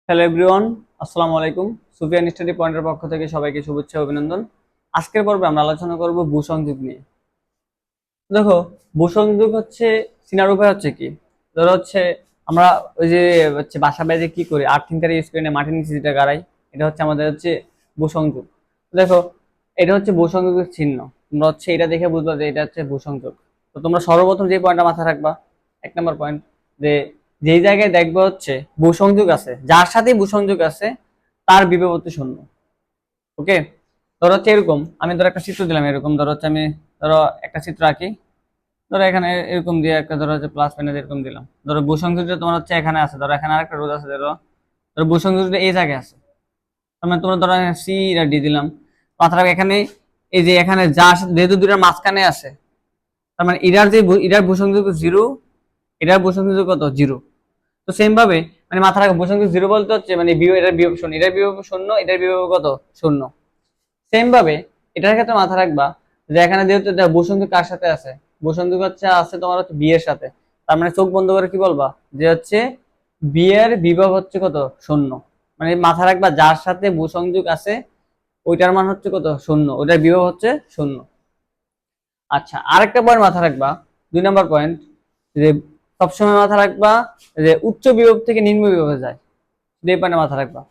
Hello everyone, আসসালামু আলাইকুম। Sufian study পয়েন্টের পক্ষ থেকে সবাইকে শুভেচ্ছা ও অভিনন্দন। আজকের পর্বে আমরা আলোচনা করব ভূসংযোগ নিয়ে। দেখো, ভূসংযোগ হচ্ছে চিনার উপায় হচ্ছে কি, ধরো হচ্ছে আমরা ওই যে হচ্ছে বাসা বাড়িতে কি করি, আর্থিং তার ইউজ করি না, মাটির নিচে যেটা গাড়াই, এটা হচ্ছে আমাদের হচ্ছে ভূসংযোগ। দেখো, এটা হচ্ছে ভূসংযোগের চিহ্ন। তোমরা হচ্ছে এটা দেখে বুঝবা যে এটা হচ্ছে ভূসংযোগ। তো তোমরা সর্বপ্রথম যে পয়েন্টটা মাথায় রাখবা, 1 নম্বর পয়েন্ট, যে যেই জায়গায় দেখবো হচ্ছে ভূসংযোগ আছে, যার সাথে ভূসংযোগ আছে তার বিভবত্ব শূন্য। ওকে, ধরো হচ্ছে এরকম, আমি ধরো একটা চিত্র দিলাম, এরকম ধরো হচ্ছে আমি ধরো একটা চিত্র আঁকি। ধরো এখানে এরকম দিয়ে একটা ধরো হচ্ছে প্লাস মাইনাস এরকম দিলাম। ধরো ভূসংযোগটা তোমার হচ্ছে এখানে আছে, ধরো এখানে আরেকটা রোধ আছে, ধরো ধরো ভূসংযোগটা এই জায়গায় আছে। তার মানে তোমরা ধরো সি আর ডি দিলাম। মাথা রাখবে এখানে, এই যে এখানে যা আছে যেহেতু দুইটার মাঝখানে আছে, তার মানে ইরার ভূসংযোগ জিরো, এটার ভূসংযোগ কত, জিরো। তো সেম ভাবে মানে মাথা রাখবে ভূসংযোগ জিরো বলতে হচ্ছে মানে এটার বিভব শূন্য, এটার বিভব শূন্য, এটার বিভব কত, শূন্য। সেম ভাবে এটার ক্ষেত্রে মাথা রাখবা যে এখানে যেহেতু ভূসংযোগ কার সাথে আছে, ভূসংযোগ হচ্ছে আছে তোমার হচ্ছে বি এর সাথে। তার মানে চোখ বন্ধ করে কি বলবা যে হচ্ছে বি এর বিভব হচ্ছে কত, শূন্য। মানে মাথা রাখবা যার সাথে ভূসংযোগ আছে ওইটার মান হচ্ছে কত, শূন্য, ওইটার বিভব হচ্ছে শূন্য। আচ্ছা, আরেকটা পয়েন্ট মাথা রাখবা, 2 নম্বর পয়েন্ট, যে সবসময় মাথা রাখবা যে উচ্চ বিভব থেকে নিম্ন বিভবে যায়, এই পয়েন্টে মাথা রাখবা।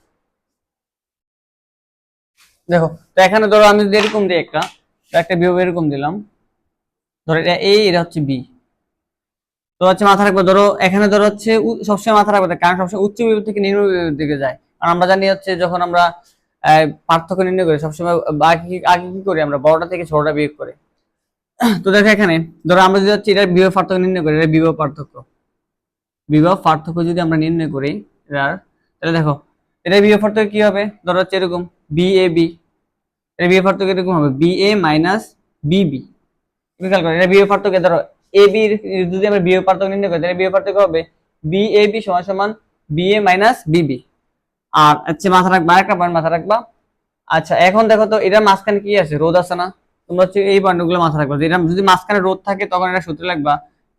দেখো, তো এখানে ধরো আমি যদি এরকম দিই একটা, একটা বিভব এরকম দিলাম, ধরো এটা এ, এটা হচ্ছে বি। তো হচ্ছে মাথা রাখবো, ধরো এখানে ধরো হচ্ছে সবসময় মাথা রাখবো কারণ সবসময় উচ্চ বিভব থেকে নিম্ন বিভবের দিকে যায়। আর আমরা জানি হচ্ছে যখন আমরা পার্থক্য নির্ণয় করি সবসময় আগে আগে কি করি, আমরা বড়টা থেকে ছোটটা বিয়োগ করি। তো দেখো এখানে ধরো আমরা যদি হচ্ছে এটার বিভব পার্থক্য নির্ণয় করি, এটা বিভব পার্থক্য যদি আমরা নির্ণয় করি এটার, তাহলে দেখো এটা বিভব পার্থক্য কি হবে, ধরো হচ্ছে এরকম বি এ বি, এটা বিভব পার্থক্য এরকম হবে বি এ মাইনাস বিবি। তুমি খেয়াল করো, এটা বিভব পার্থক্য ধরো এ বি, যদি আমরা বিভব পার্থক্য নির্ণয় করি তাহলে বিভব পার্থক্য হবে বি এ বি সমান সমান বি এ মাইনাস বিবি। আর হচ্ছে মাথা রাখবা আরেকটা পয়েন্ট মাথা রাখবা। আচ্ছা, এখন দেখো তো এটার মাঝখানে কি আছে, রোধ আছে না। তোমরা হচ্ছে এই পয়েন্টগুলো মাথা রাখবা, যে এটা যদি মাঝখানে রোধ থাকে তখন এটা সূত্র লাগবা।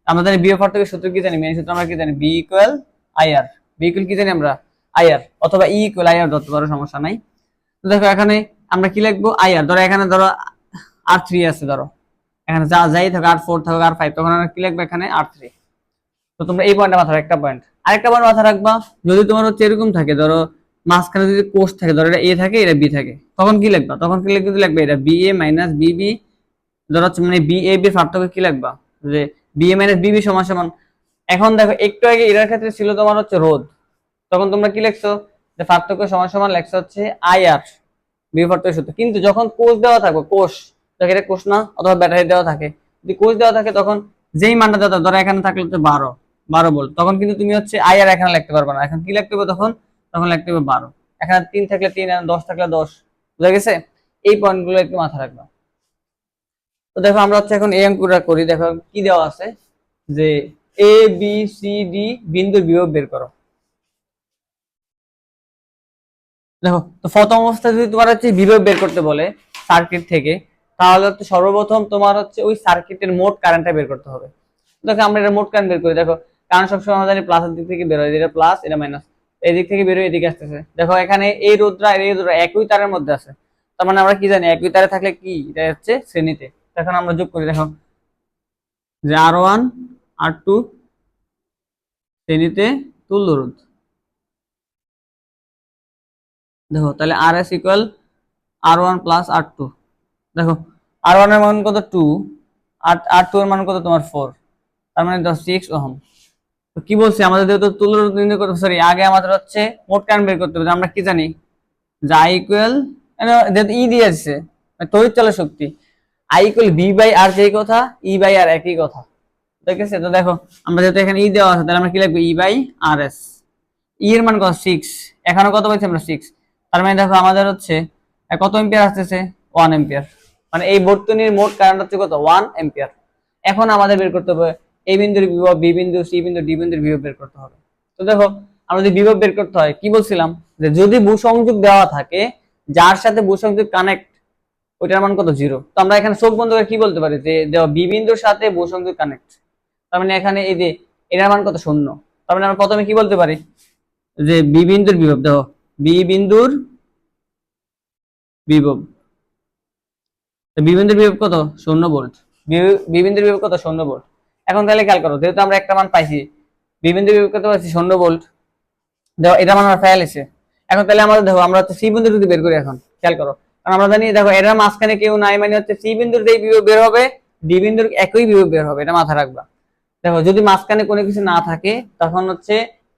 আমরা জানি বিভব পার্থক্যের সূত্র কি জানি, মেইন সূত্র আমরা কি জানি, B equal I R. B equal কি জানি আমরা, আই আর, অথবা ই ইকুয়াল আই আর ধরতে পারো, সমস্যা নাই। তো দেখো এখানে আমরা কি লিখবো, আই আর। ধরো এখানে ধরো আর থ্রি আছে, ধরো এখানে যা যাই থাকো আর ফোর থাকো আর ফাইভ, তখন আমরা কি লিখবো এখানে আর থ্রি। তো তোমরা এই পয়েন্টটা মাথা, একটা পয়েন্ট। আরেকটা পয়েন্ট মাথা রাখবা, যদি তোমার হচ্ছে এরকম থাকে, ধরো মাঝখানে যদি কোষ থাকে, ধরো এটা এ থাকে এটা বি থাকে, তখন কি লিখবা, তখন কি লিখতে লাগবে এটা বি এ মাইনাস বিবি। ধরো হচ্ছে মানে বি এ বি পার্থক্য কি লিখবা, যে বি এ মাইনাস বিবি সমান সমান। এখন দেখো একটু আগে এটার ক্ষেত্রে ছিল তোমার হচ্ছে রোধ, তখন তোমরা কি লিখছো, যে পার্থক্য সমান সমান লেখছো হচ্ছে আই আর, বিভব পার্থক্য সূত্র। কিন্তু যখন কোষ দেওয়া থাকবে, কোষ দেখো এটা কোষ না, অথবা ব্যাটারি দেওয়া থাকে, যদি কোষ দেওয়া থাকে তখন যেই মানটা দেওয়া থাকে, ধরো এখানে থাকলে হচ্ছে 12 ভোল্ট, তখন কিন্তু তুমি হচ্ছে আই আর এখানে লিখতে পারবে না। এখন কি লিখতে হবে তখন, তখন লিখতে হবে 12। এখানে 3 থাকলে 3, আর 10 থাকলে 10। বুঝা গেছে? এই পয়েন্টগুলো একটু মাথায় রাখবা। তো দেখো আমরা হচ্ছে এখন এই অঙ্কটা করি। দেখো কি দেওয়া আছে, যে এ বি সি ডি বিন্দুর বিভব বের করো। দেখো, তো প্রথম অবস্থায় যদি তোমার হচ্ছে বিভব বের করতে বলে সার্কিট থেকে, তাহলে হচ্ছে সর্বপ্রথম তোমার হচ্ছে ওই সার্কিটের মোট কারেন্টটা বের করতে হবে। দেখো আমরা এটা মোট কারেন্ট বের করি। দেখো কারেন্ট সবসময় আমরা জানি প্লাসের দিক থেকে বের হয়, এটা প্লাস এটা মাইনাস, এই দিক থেকে বের হয়ে এদিকে আসতেছে। দেখো এখানে এই রোধটা আর এই রোধটা একই তারের মধ্যে আছে, তার মানে আমরা কি জানি একই তারে থাকলে কি, এটা হচ্ছে শ্রেণীতে। এখন আমরা যোগ করি, দেখো যে আর ওয়ান আর টু শ্রেণীতে তুল্য রোধ। দেখো তাহলে আর এস ইকুয়াল আর ওয়ান প্লাস আর টু। দেখো আর ওয়ান এর মান কত 2, আর আর টু এর মান কত তোমার 4, তার মানে 6 ওহম। তো কি বলছি, আমাদের যেহেতু তুল্য রোধ নির্ণয় করতে, সরি আগে আমাদের হচ্ছে মোট কারেন্ট বের করতে হবে। আমরা কি জানি যে আই ইকুয়াল, যেহেতু ই দিয়ে আসছে তড়িৎ চলের শক্তি, আই ইকুয়াল বি বাই আর, যেই কথা ই বাই আর একই কথা। ঠিক আছে? তো দেখো আমরা যেহেতু এখানে ই দেওয়া আছে, তাহলে আমরা কি লিখবো, ই বাই আর এস। ই এর মান কত 6, এখানে কত পাইছি আমরা 6। তার মানে দেখো আমাদের হচ্ছে কত এম্পিয়ার আসতেছে, 1 এম্পিয়ার। মানে এই বর্তনীর মোট কারেন্ট হচ্ছে কত, 1 এম্পিয়ার। এখন আমাদের বের করতে হবে এই বিন্দুর বিভব, বি বিন্দু, সি বিন্দু, ডি বিন্দুর বিভব বের করতে হবে। তো দেখো আমরা যদি বিভব বের করতে হয়, কি বলছিলাম, যে যদি ভূসংযোগ দেওয়া থাকে, যার সাথে ভূসংযোগ কানেক্ট, ওইটার মান কত, 0। তো আমরা এখানে চোখ বন্ধ করে কি বলতে পারি, যে দেওয়া বি বিন্দুর সাথে ভূসংযোগ কানেক্ট, তার মানে এখানে এই যে এটার মান কত, 0। তার মানে আমরা প্রথমে কি বলতে পারি, যে বি বিন্দুর বিভব, দেখো বি বিন্দুর বিভব, বি বিন্দুর বিভব কত 0 ভোল্ট, বি বিন্দুর বিভব কত 0 ভোল্ট। এখন তাহলে খেয়াল করো, যেহেতু আমরা একটা মান পাইছি, বি বিন্দুর বিভব কত পাইছি 0 ভোল্ট, দেখো এটা মান আমরা ফাইল এসে। এখন তাহলে আমাদের দেখো আমরা হচ্ছে সি বিন্দু যদি বের করি, এখন খেয়াল করো, কারণ আমরা জানি দেখো এর মাঝখানে কেউ নাই, মানে হচ্ছে সি বিন্দুর যেই বিভব বের হবে ডি বিন্দুর একই বিভব বের হবে, এটা মাথায় রাখবা। দেখো যদি মাঝখানে কোনো কিছু না থাকে তখন হচ্ছে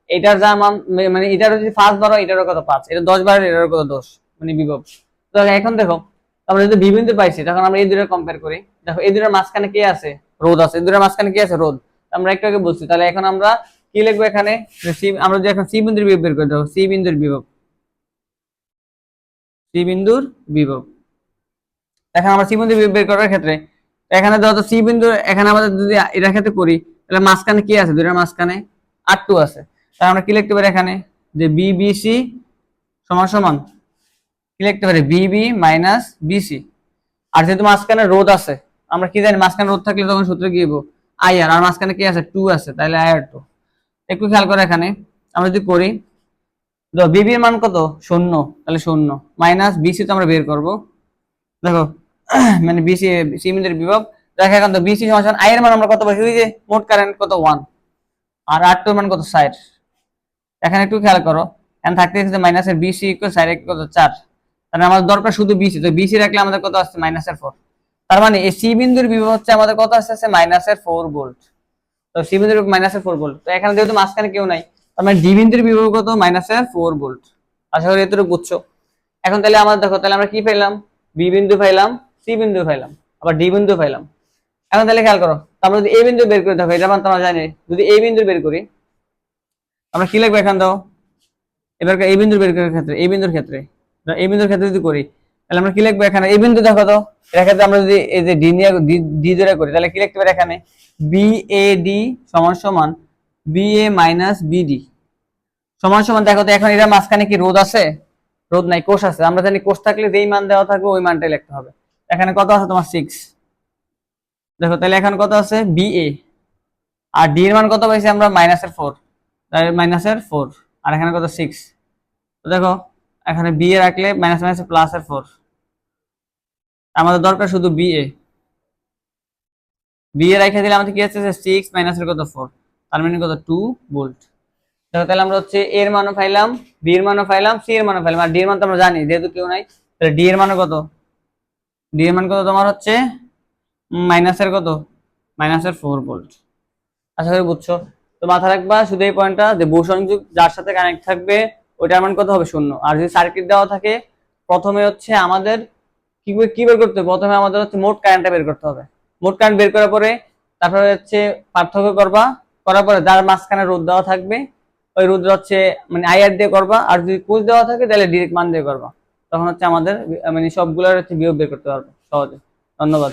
এটার যা মান, মানে এটার যদি 5 12 এটারও কত 5, এটা 10 12 এটারও কত 10, মানে বিভব। তো এখন দেখো আমরা যদি বি বিন্দু পাইছি, তখন আমরা এই দুটো কম্পেয়ার করি, দেখো এই দুটোর মাঝখানে কি আছে, রোধ আছে, এই দুটোর মাঝখানে কি আছে, রোধ। আমরা একটু আগে বলছি, তাহলে এখন আমরা কি লিখবো এখানে, আমরা যদি এখন সি বিন্দুর বিভব বের করে, দেখো সি বিন্দুর বিভব, সি বিন্দুর বিভব। এখন আমরা সি বিন্দুর বিভব বের করার ক্ষেত্রে এখানে ধরো তো সি বিন্দু, এখানে আমাদের যদি এটার ক্ষেত্রে করি, তাহলে মাঝখানে কি আছে, দুইটার মাঝখানে R2 আছে, তাহলে আমরা কি লিখতে পারি এখানে, যে বিবিসি সমান সমান কি লিখতে পারি, বিবি মাইনাস বিসি। আর যেহেতু মাঝখানে রোধ আছে, আমরা কি জানি মাঝখানে রোধ থাকলে তখন সূত্রে কি হবো, আইআর, আর মাঝখানে কি আছে 2 আছে, তাহলে IR2। একটু খেয়াল করে এখানে আমরা যদি করি, বিবি এর মান কত 0, তাহলে 0 মাইনাস বিসি তো আমরা বের করব, দেখো মানে বিসি সি বিন্দুর বিভব, দেখো এখন তো বিসি সমান আই এর মান আমরা কত পাইছি, ওই যে মোট কারেন্ট কত 1, আর R2 এর মান কত 60। এখানে একটু খেয়াল করো, এখানে থাকতে যে মাইনাসের বিসি ইকুয়াল 60 কত 4, তাহলে আমাদের দরকার শুধু বিসি, তো বিসি রাখলে আমাদের কত আসছে -4। তার মানে এই সি বিন্দুর বিভব হচ্ছে আমাদের কত আসছে -4 ভোল্ট। তো সি বিন্দুর -4 ভোল্ট, তো এখানে যেহেতু মাঝখানে কেউ নাই, তার মানে ডি বিন্দুর বিভব কত -4 ভোল্ট। আশা করি এতটুকু বুঝছো। এখন তাহলে আমাদের দেখো, তাহলে আমরা কি পাইলাম, বি বিন্দু পাইলাম, সি বিন্দু পাইলাম, আবার ডি বিন্দু পাইলাম। এখন তাহলে খেয়াল করো, আমরা যদি এ বিন্দু বের করে, দেখো এটা মান তোমরা জানি, যদি এ বিন্দু বের করি আমরা কি লিখবো এখান দাও, এবার এই বিন্দুর বের করার ক্ষেত্রে, এই বিন্দুর ক্ষেত্রে, এই বিন্দুর ক্ষেত্রে যদি করি, তাহলে আমরা কি লিখবো এখানে, এই বিন্দু দেখো তো, এর ক্ষেত্রে আমরা যদি এই যে ডি নিয়ে ডি ধরে করি, তাহলে কি লিখতে পারি এখানে, বি এ ডি সমান সমান বি এ মাইনাস বিডি সমান সমান, দেখো তো এখন এর মাঝখানে কি রোধ আছে, রোধ নাই, কোষ আছে। আমরা জানি কোষ থাকলে যেই মান দেওয়া থাকবে ওই মানটাই লিখতে হবে। এখানে কত আছে তোমার 6, দেখো তাহলে এখন কত আছে বি এ, আর ডি এর মান কত পাইছি আমরা -4, তাহলে -4, আর এখানে কত 6। তো দেখো এখানে বি এ রাখলে মাইনাস মাইনাস প্লাস এর 4, আমাদের দরকার শুধু বি এ, বি এ রেখে দিলে আমাদের কি আছে 6 মাইনাস এর কত 4, তার মানে কত 2 ভোল্ট। দেখো তাহলে আমরা হচ্ছে এ এর মানও পাইলাম, বি এর মানও পাইলাম, সি এর মানও পাইলাম, আর ডি এর মান তো আমরা জানি যেহেতু কেউ নাই, তাহলে ডি এর মান কত, ডি এর মান কত তোমার হচ্ছে মাইনাসের কত, -4 ভোল্ট। আশা করি বুঝছো। তো মাথা রাখবা শুধু এই পয়েন্টটা, যে বহু সংযোগ যার সাথে কানেক্ট থাকবে ওইটার মান কত হবে 0। আর যদি সার্কিট দেওয়া থাকে, প্রথমে হচ্ছে আমাদের কি বের করতে হবে, প্রথমে আমাদের হচ্ছে মোট কারেন্টটা বের করতে হবে। মোট কারেন্ট বের করার পরে তারপরে হচ্ছে পার্থক্য করবা, করার পরে যার মাঝখানে রোধ দেওয়া থাকবে ওই রোধ হচ্ছে মানে আইআর দিয়ে করবা, আর যদি কোষ দেওয়া থাকে তাহলে ডিরেক্ট মান দিয়ে করবা, তখন হচ্ছে আমাদের মানে সবগুলোর হচ্ছে বিয়োগ বের করতে পারবো সহজে। ধন্যবাদ।